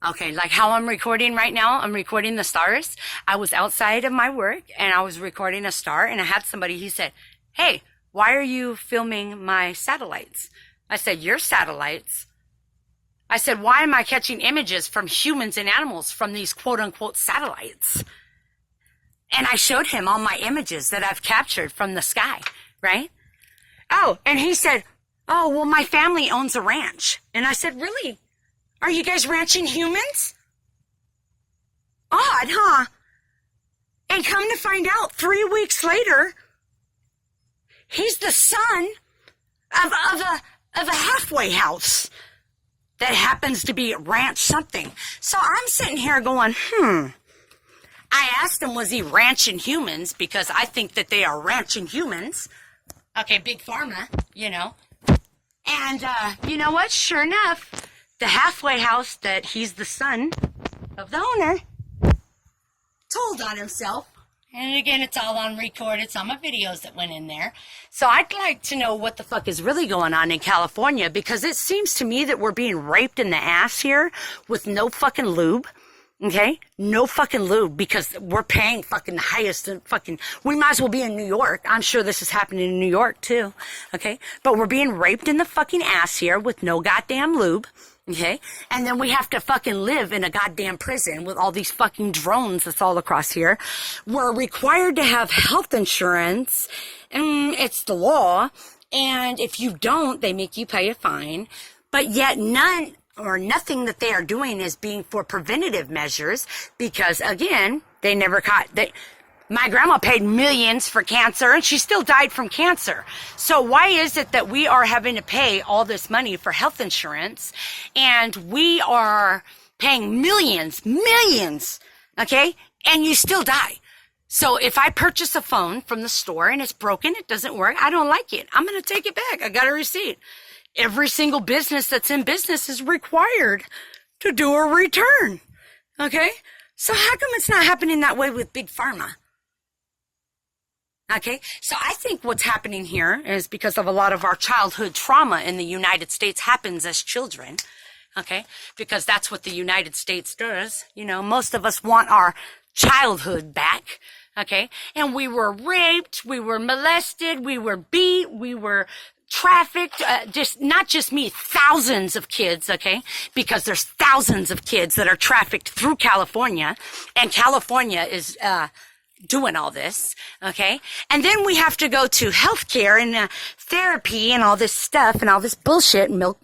Okay, like how I'm recording right now, I'm recording the stars. I was outside of my work and I was recording a star and I had somebody, he said, "Hey, why are you filming my satellites?" I said, "Your satellites?" I said, "Why am I catching images from humans and animals from these quote unquote satellites?" And I showed him all my images that I've captured from the sky, right? Oh, and he said, "Oh, well, my family owns a ranch." And I said, "Really? Are you guys ranching humans?" Odd, huh? And come to find out, 3 weeks later, he's the son of a halfway house that happens to be ranch something. So I'm sitting here going, I asked him, was he ranching humans? Because I think that they are ranching humans. Okay, big pharma, you know. And you know what? Sure enough, the halfway house that he's the son of the owner told on himself. And again, it's all on record. It's on my videos that went in there. So I'd like to know what the fuck is really going on in California, because it seems to me that we're being raped in the ass here with no fucking lube. Okay? No fucking lube, because we're paying fucking the highest fucking, we might as well be in New York. I'm sure this is happening in New York too. Okay? But we're being raped in the fucking ass here with no goddamn lube. Okay? And then we have to fucking live in a goddamn prison with all these fucking drones that's all across here. We're required to have health insurance. It's the law. And if you don't, they make you pay a fine. But yet none or nothing that they are doing is being for preventative measures, because again, they never caught, my grandma paid millions for cancer and she still died from cancer. So why is it that we are having to pay all this money for health insurance and we are paying millions, okay? And you still die. So if I purchase a phone from the store and it's broken, it doesn't work, I don't like it, I'm going to take it back. I got a receipt. Every single business that's in business is required to do a return. Okay? So how come it's not happening that way with Big Pharma? Okay? So I think what's happening here is because of a lot of our childhood trauma in the United States happens as children. Okay? Because that's what the United States does. You know, most of us want our childhood back. Okay? And we were raped, we were molested, we were beat, we were trafficked, just not just me, thousands of kids, okay? Because there's thousands of kids that are trafficked through California, and California is doing all this, okay? And then we have to go to healthcare and therapy and all this stuff and all this bullshit, milk,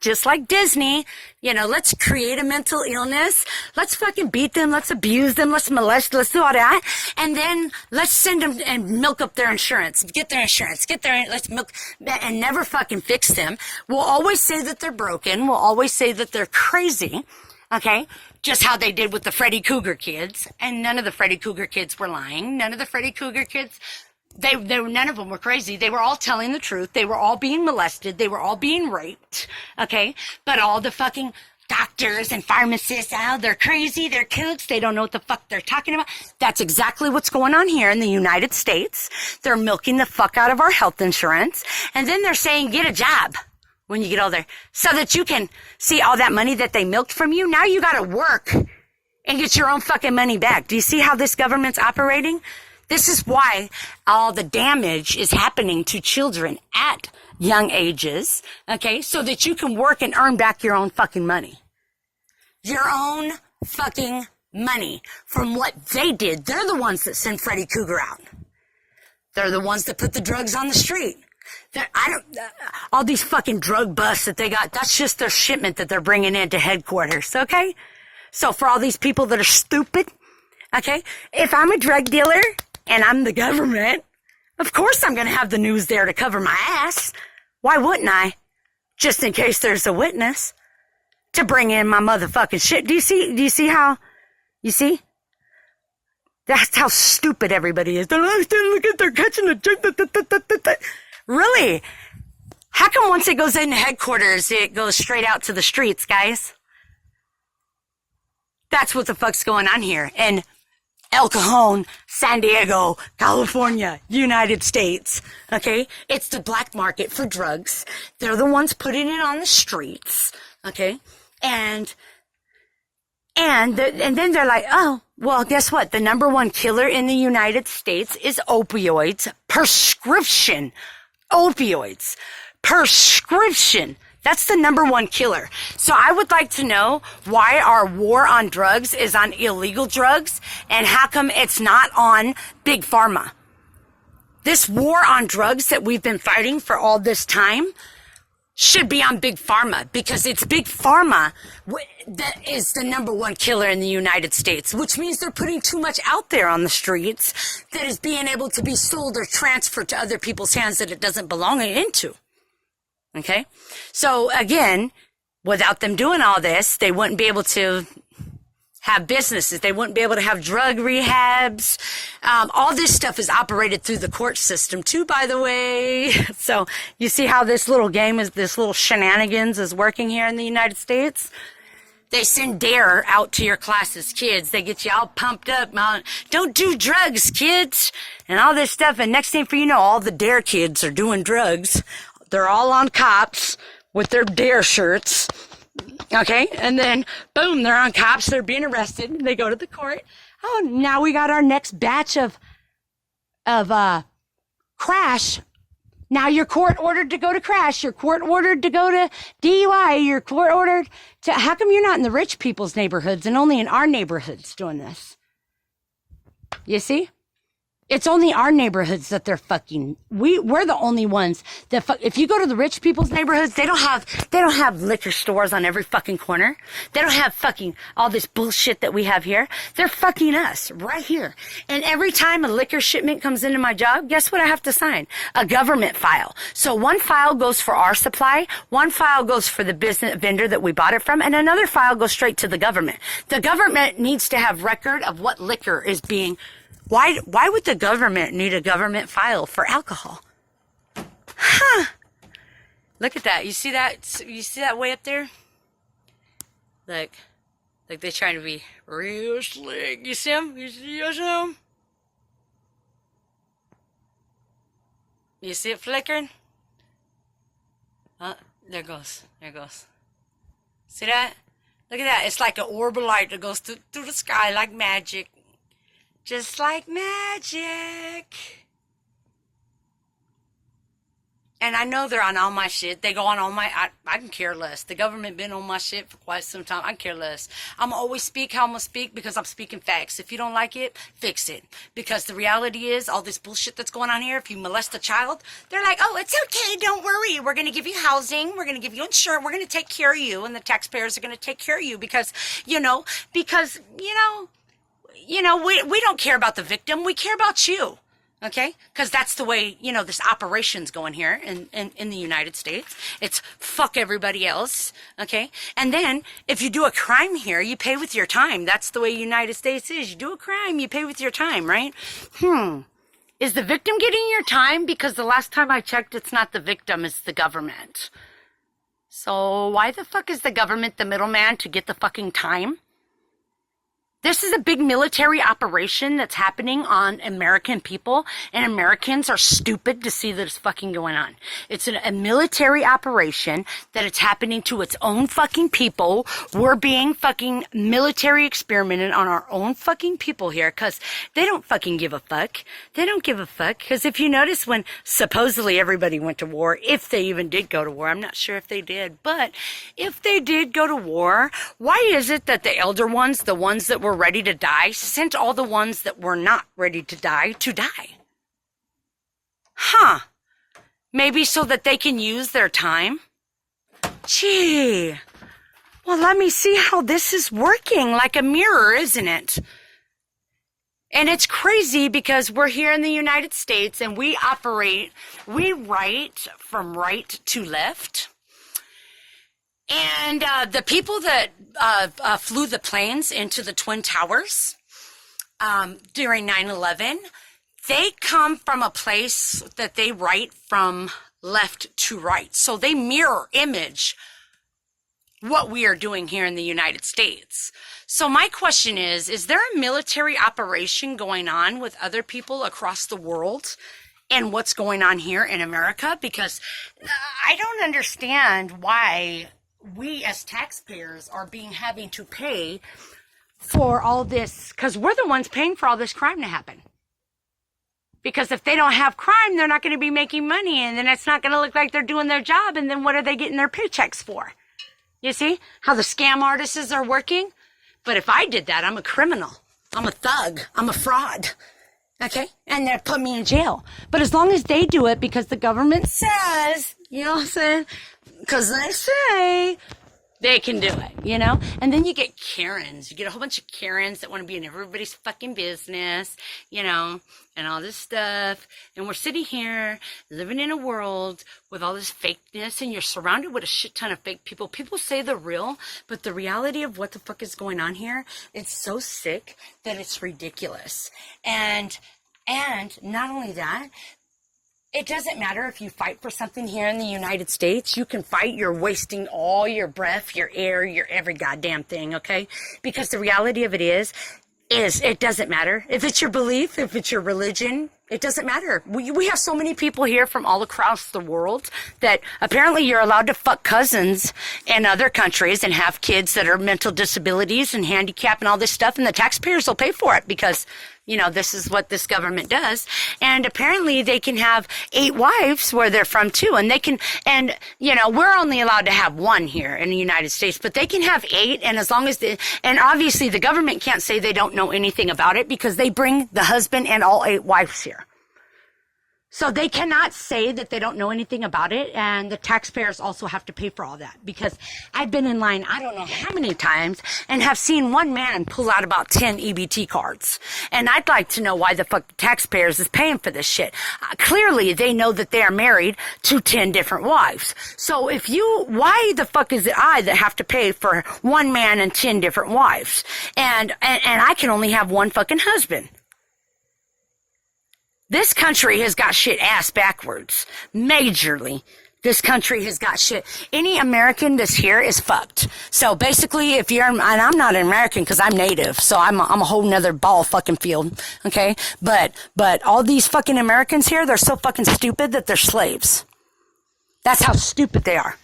just like Disney. You know, let's create a mental illness. Let's fucking beat them. Let's abuse them. Let's molest. Let's do all that. And then let's send them and milk up their insurance. Get their insurance. Let's milk and never fucking fix them. We'll always say that they're broken. We'll always say that they're crazy. Okay? Just how they did with the Freddy Cougar kids. And none of the Freddy Cougar kids were lying. None of the Freddy Cougar kids, none of them were crazy. They were all telling the truth. They were all being molested. They were all being raped. Okay? But all the fucking doctors and pharmacists, they're crazy. They're kooks. They don't know what the fuck they're talking about. That's exactly what's going on here in the United States. They're milking the fuck out of our health insurance. And then they're saying, get a job when you get older, so that you can see all that money that they milked from you. Now you gotta work and get your own fucking money back. Do you see how this government's operating? This is why all the damage is happening to children at young ages, okay? So that you can work and earn back your own fucking money. Your own fucking money from what they did. They're the ones that send Freddy Cougar out. They're the ones that put the drugs on the street. All these fucking drug busts that they got, that's just their shipment that they're bringing into headquarters, okay? So for all these people that are stupid, okay, if I'm a drug dealer and I'm the government, of course I'm going to have the news there to cover my ass. Why wouldn't I? Just in case there's a witness to bring in my motherfucking shit. Do you see how, you see? That's how stupid everybody is. Look at, they're catching the drug. Really? How come once it goes into headquarters, it goes straight out to the streets, guys? That's what the fuck's going on here in El Cajon, San Diego, California, United States. Okay? It's the black market for drugs. They're the ones putting it on the streets. Okay? And And then they're like, oh, well, guess what? The number one killer in the United States is opioids. Prescription opioids. Prescription. That's the number one killer. So I would like to know why our war on drugs is on illegal drugs and how come it's not on Big Pharma. This war on drugs that we've been fighting for all this time should be on Big Pharma because it's Big Pharma that is the number one killer in the United States, which means they're putting too much out there on the streets that is being able to be sold or transferred to other people's hands that it doesn't belong into. Okay? So again, without them doing all this, they wouldn't be able to have businesses. They wouldn't be able to have drug rehabs. All this stuff is operated through the court system too, by the way. So you see how this little game this little shenanigans is working here in the United States? They send DARE out to your classes, kids. They get you all pumped up. Don't do drugs, kids. And all this stuff. And next thing for you know, all the DARE kids are doing drugs. They're all on cops with their DARE shirts. Okay, and then, boom, they're on cops. They're being arrested. They go to the court. Oh, now we got our next batch of crash. Now you're court ordered to go to crash. You're court ordered to go to DUI. You're court ordered to... How come you're not in the rich people's neighborhoods and only in our neighborhoods doing this? You see? It's only our neighborhoods that they're fucking. We're the only ones that if you go to the rich people's neighborhoods, they don't have liquor stores on every fucking corner. They don't have fucking all this bullshit that we have here. They're fucking us right here. And every time a liquor shipment comes into my job, guess what I have to sign? A government file. So one file goes for our supply, one file goes for the business vendor that we bought it from, and another file goes straight to the government. The government needs to have record of what liquor is being. Why would the government need a government file for alcohol? Huh. Look at that. You see that? You see that way up there? Like they're trying to be real slick. You see them? You see them? You see it flickering? There it goes. There it goes. See that? Look at that. It's like an orb of light that goes through the sky like magic. Just like magic. And I know they're on all my shit. They go on all my... I can care less. The government been on my shit for quite some time. I can care less. I'm always speak how I'm going to speak because I'm speaking facts. If you don't like it, fix it. Because the reality is, all this bullshit that's going on here, if you molest a child, they're like, oh, it's okay, don't worry. We're going to give you housing. We're going to give you insurance. We're going to take care of you. And the taxpayers are going to take care of you because, we don't care about the victim. We care about you. Okay? Because that's the way, this operation's going here in the United States. It's fuck everybody else. Okay? And then, if you do a crime here, you pay with your time. That's the way United States is. You do a crime, you pay with your time, right? Is the victim getting your time? Because the last time I checked, it's not the victim, it's the government. So, why the fuck is the government the middleman to get the fucking time? This is a big military operation that's happening on American people, and Americans are stupid to see that it's fucking going on. It's a military operation that it's happening to its own fucking people. We're being fucking military experimented on our own fucking people here because they don't fucking give a fuck. They don't give a fuck because if you notice when supposedly everybody went to war, if they even did go to war, I'm not sure if they did, but if they did go to war, why is it that the elder ones, the ones that were ready to die, sent all the ones that were not ready to die to die? Huh. Maybe so that they can use their time? Gee. Well, let me see how this is working. Like a mirror, isn't it? And it's crazy because we're here in the United States and we write from right to left. And the people that flew the planes into the Twin Towers during 9/11, they come from a place that they write from left to right. So they mirror image what we are doing here in the United States. So my question is there a military operation going on with other people across the world and what's going on here in America? Because I don't understand why we as taxpayers are having to pay for all this, because we're the ones paying for all this crime to happen. Because if they don't have crime, they're not going to be making money, and then it's not going to look like they're doing their job, and then what are they getting their paychecks for? You see how the scam artists are working? But if I did that, I'm a criminal. I'm a thug. I'm a fraud. Okay? And they'd put me in jail. But as long as they do it because the government says, you know what I'm saying? Because they say they can do it, you know? And then you get Karens. You get a whole bunch of Karens that want to be in everybody's fucking business, you know, and all this stuff. And we're sitting here living in a world with all this fakeness, and you're surrounded with a shit ton of fake people. People say they're real, but the reality of what the fuck is going on here, it's so sick that it's ridiculous. And not only that, it doesn't matter if you fight for something here in the United States. You can fight. You're wasting all your breath, your air, your every goddamn thing, okay? Because the reality of it is it doesn't matter. If it's your belief, if it's your religion, it doesn't matter. We have so many people here from all across the world that apparently you're allowed to fuck cousins in other countries and have kids that are mental disabilities and handicap and all this stuff, and the taxpayers will pay for it because, you know, this is what this government does. And apparently they can have 8 wives where they're from too. And they can, and, you know, we're only allowed to have 1 here in the United States, but they can have 8. And as long as and obviously the government can't say they don't know anything about it because they bring the husband and all 8 wives here. So they cannot say that they don't know anything about it, and the taxpayers also have to pay for all that, because I've been in line I don't know how many times and have seen one man pull out about 10 EBT cards. And I'd like to know why the fuck the taxpayers is paying for this shit. Clearly they know that they are married to 10 different wives. So why the fuck is it I that have to pay for one man and 10 different wives? And I can only have one fucking husband. This country has got shit ass backwards. Majorly. This country has got shit. Any American that's here is fucked. So basically, and I'm not an American because I'm native, so I'm a whole nother ball fucking field. Okay? But all these fucking Americans here, they're so fucking stupid that they're slaves. That's how stupid they are.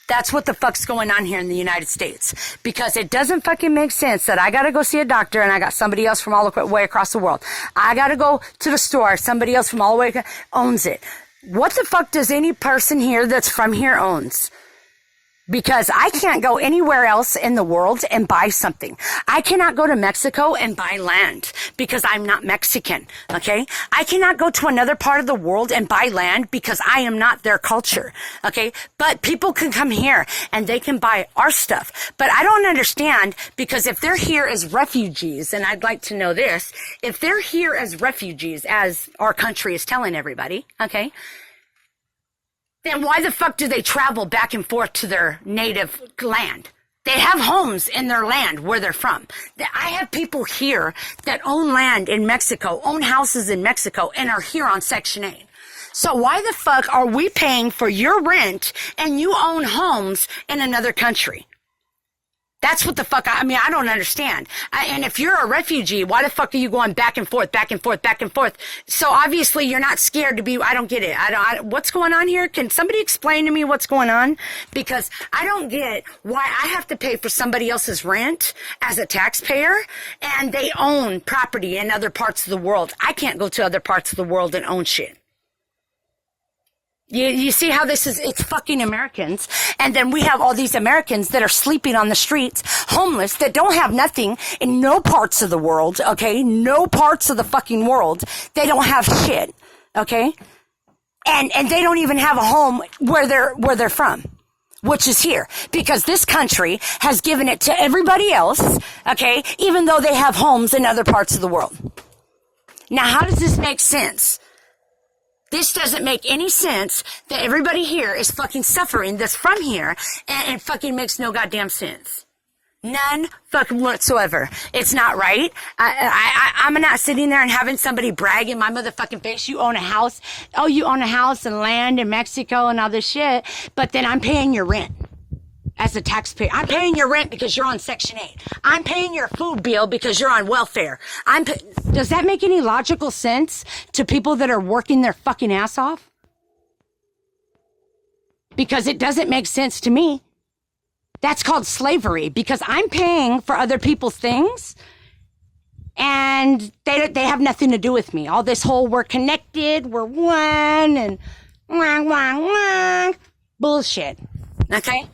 That's what the fuck's going on here in the United States. Because it doesn't fucking make sense that I gotta go see a doctor and I got somebody else from all the way across the world. I gotta go to the store, somebody else from all the way owns it. What the fuck does any person here that's from here owns? Because I can't go anywhere else in the world and buy something. I cannot go to Mexico and buy land because I'm not Mexican, okay? I cannot go to another part of the world and buy land because I am not their culture, okay? But people can come here and they can buy our stuff. But I don't understand, because if they're here as refugees, and I'd like to know this, if they're here as refugees, as our country is telling everybody, okay, then why the fuck do they travel back and forth to their native land? They have homes in their land where they're from. I have people here that own land in Mexico, own houses in Mexico, and are here on Section 8. So why the fuck are we paying for your rent and you own homes in another country? That's what the fuck, I don't understand. And if you're a refugee, why the fuck are you going back and forth, back and forth, back and forth? So obviously you're not scared to be, I don't get it. What's going on here? Can somebody explain to me what's going on? Because I don't get why I have to pay for somebody else's rent as a taxpayer, and they own property in other parts of the world. I can't go to other parts of the world and own shit. You see how this is, it's fucking Americans. And then we have all these Americans that are sleeping on the streets, homeless, that don't have nothing in no parts of the world, okay? No parts of the fucking world. They don't have shit, okay? And they don't even have a home where they're from, which is here. Because this country has given it to everybody else, okay? Even though they have homes in other parts of the world. Now, how does this make sense? This doesn't make any sense that everybody here is fucking suffering that's from here, and it fucking makes no goddamn sense. None fucking whatsoever. It's not right. I'm not sitting there and having somebody brag in my motherfucking face. You own a house. Oh, you own a house and land in Mexico and all this shit, but then I'm paying your rent. As a taxpayer, I'm paying your rent because you're on Section 8. I'm paying your food bill because you're on welfare. Does that make any logical sense to people that are working their fucking ass off? Because it doesn't make sense to me. That's called slavery, because I'm paying for other people's things and they have nothing to do with me. All this whole we're connected, we're one, and wah, wah, wah. Bullshit. Okay?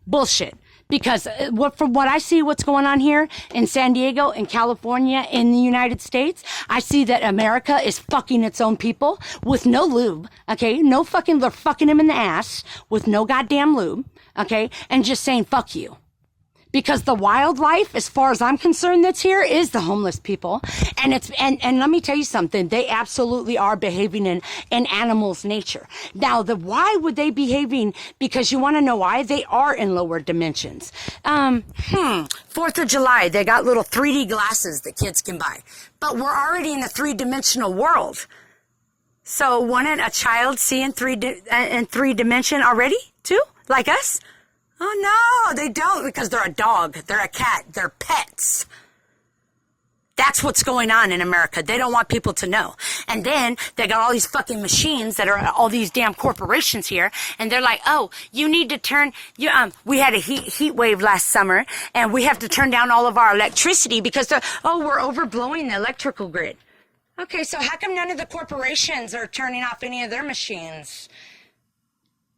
Bullshit. Because from what I see, what's going on here in San Diego, in California, in the United States, I see that America is fucking its own people with no lube, okay? No fucking, they're fucking him in the ass with no goddamn lube, okay? And just saying, fuck you. Because the wildlife, as far as I'm concerned, that's here is the homeless people. And and let me tell you something, they absolutely are behaving in animals' nature. Now, why would they behaving? Because you want to know why? They are in lower dimensions. 4th of July, they got little 3D glasses that kids can buy. But we're already in a 3-dimensional world. So wouldn't a child see in 3 dimension already, too? Like us? Oh, no, they don't, because they're a dog, they're a cat, they're pets. That's what's going on in America. They don't want people to know. And then they got all these fucking machines that are all these damn corporations here, and they're like, oh, you need to turn, we had a heat wave last summer, and we have to turn down all of our electricity because we're overblowing the electrical grid. Okay, so how come none of the corporations are turning off any of their machines?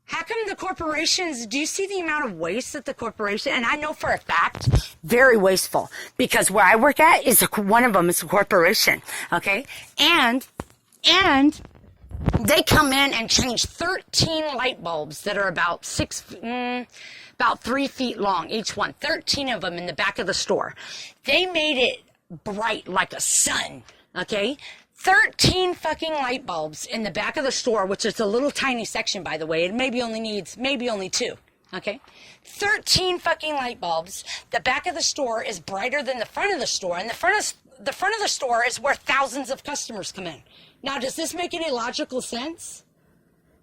How come the corporations, do you see the amount of waste that the corporation, and I know for a fact, very wasteful, because where I work at is one of them is a corporation, okay? And they come in and change 13 light bulbs that are about 3 feet long, each one, 13 of them in the back of the store. They made it bright like a sun, okay? 13 fucking light bulbs in the back of the store, which is a little tiny section, by the way. It maybe only 2. Okay? 13 fucking light bulbs. The back of the store is brighter than the front of the store, and the front of the store is where thousands of customers come in. Now, does this make any logical sense?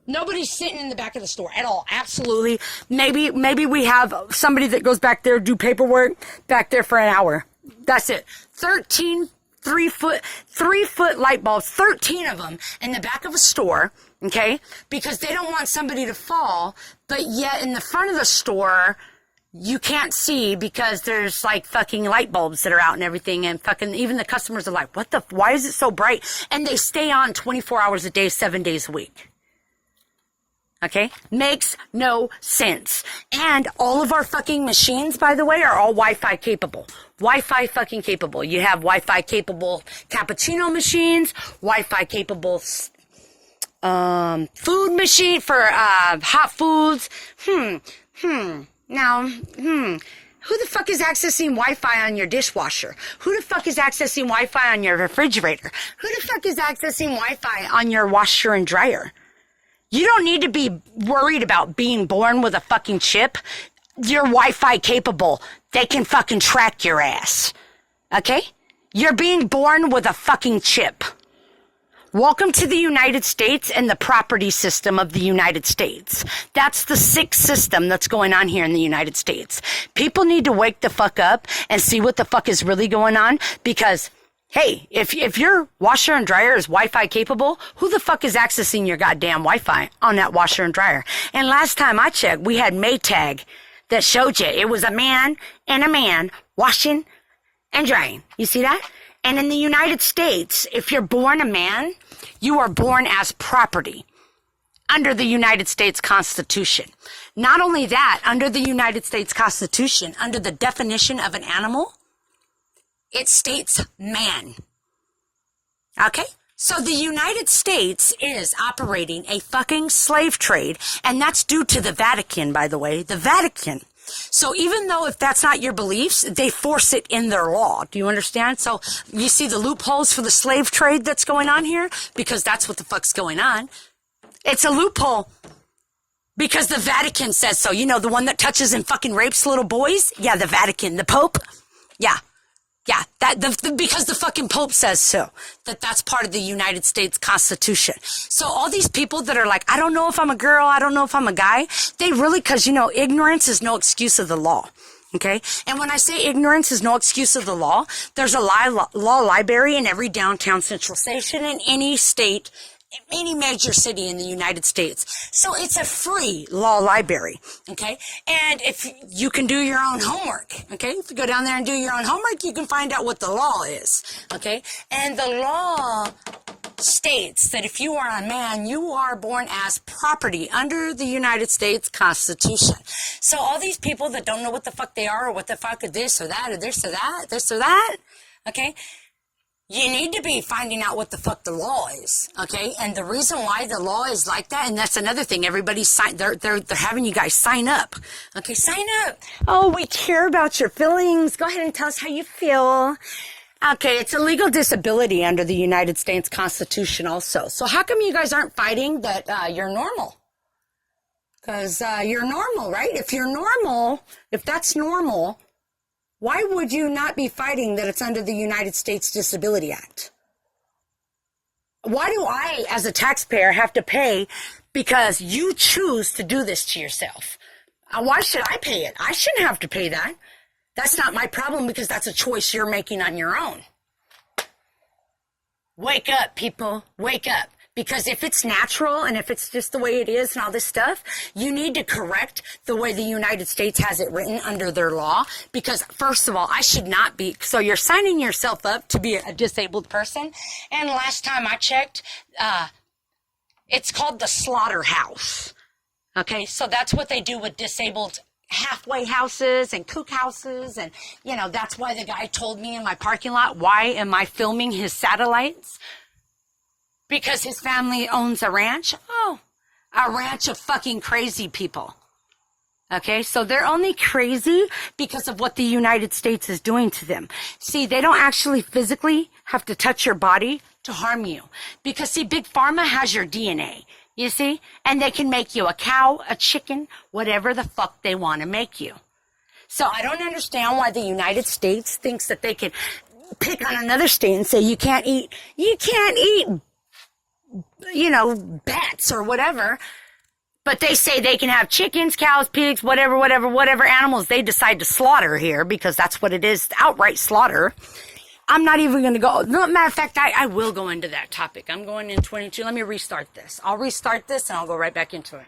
Nobody's sitting in the back of the store at all. Absolutely. Maybe we have somebody that goes back there, do paperwork back there for an hour. That's it. 13 3-foot light bulbs, 13 of them in the back of a store, okay? Because they don't want somebody to fall, but yet in the front of the store, you can't see because there's like fucking light bulbs that are out and everything, and fucking even the customers are like, why is it so bright? And they stay on 24 hours a day, 7 days a week. Okay? Makes no sense. And all of our fucking machines, by the way, are all Wi-Fi capable. Wi-Fi fucking capable. You have Wi-Fi capable cappuccino machines, Wi-Fi capable food machine for hot foods. Now, who the fuck is accessing Wi-Fi on your dishwasher? Who the fuck is accessing Wi-Fi on your refrigerator? Who the fuck is accessing Wi-Fi on your washer and dryer? You don't need to be worried about being born with a fucking chip. You're Wi-Fi capable. They can fucking track your ass. Okay? You're being born with a fucking chip. Welcome to the United States and the property system of the United States. That's the sick system that's going on here in the United States. People need to wake the fuck up and see what the fuck is really going on, because hey, if your washer and dryer is Wi-Fi capable, who the fuck is accessing your goddamn Wi-Fi on that washer and dryer? And last time I checked, we had Maytag that showed you it was a man and a man washing and drying. You see that? And in the United States, if you're born a man, you are born as property under the United States Constitution. Not only that, under the United States Constitution, under the definition of an animal, it states man. Okay? So the United States is operating a fucking slave trade, and that's due to the Vatican, by the way. The Vatican. So even though if that's not your beliefs, they force it in their law. Do you understand? So you see the loopholes for the slave trade that's going on here? Because that's what the fuck's going on. It's a loophole. Because the Vatican says so. You know, the one that touches and fucking rapes little boys? Yeah, the Vatican. The Pope? Yeah. Yeah, because the fucking Pope says so, that's part of the United States Constitution. So all these people that are like, I don't know if I'm a girl, I don't know if I'm a guy, they really, because, you know, ignorance is no excuse of the law, okay? And when I say ignorance is no excuse of the law, there's a law library in every downtown central station in any state any major city in the United States. So it's a free law library, okay? And if you can do your own homework, okay? If you go down there and do your own homework, you can find out what the law is, okay? And the law states that if you are a man, you are born as property under the United States Constitution. So all these people that don't know what the fuck they are or what the fuck is this or that or this or that, this or that, okay? You need to be finding out what the fuck the law is, okay? And the reason why the law is like that, and that's another thing, they're having you guys sign up, okay? Sign up. Oh, we care about your feelings. Go ahead and tell us how you feel. Okay, it's a legal disability under the United States Constitution also. So how come you guys aren't fighting that you're normal? Because you're normal, right? If you're normal, if that's normal, why would you not be fighting that it's under the United States Disability Act? Why do I, as a taxpayer, have to pay because you choose to do this to yourself? Why should I pay it? I shouldn't have to pay that. That's not my problem because that's a choice you're making on your own. Wake up, people. Wake up. Because if it's natural and if it's just the way it is and all this stuff, you need to correct the way the United States has it written under their law. Because first of all, I should not be. So you're signing yourself up to be a disabled person. And last time I checked, it's called the slaughterhouse. Okay, so that's what they do with disabled halfway houses and kook houses. And, you know, that's why the guy told me in my parking lot, why am I filming his satellites? Because his family owns a ranch? Oh, a ranch of fucking crazy people. Okay, so they're only crazy because of what the United States is doing to them. See, they don't actually physically have to touch your body to harm you. Because, see, Big Pharma has your DNA, you see? And they can make you a cow, a chicken, whatever the fuck they want to make you. So I don't understand why the United States thinks that they can pick on another state and say you can't eat, you know, bats or whatever, but they say they can have chickens, cows, pigs, whatever animals they decide to slaughter here, because that's what it is, outright slaughter. I'm not even going to go, no, matter of fact, I will go into that topic. I'm going in 22. Let me restart this. I'll restart this and I'll go right back into it.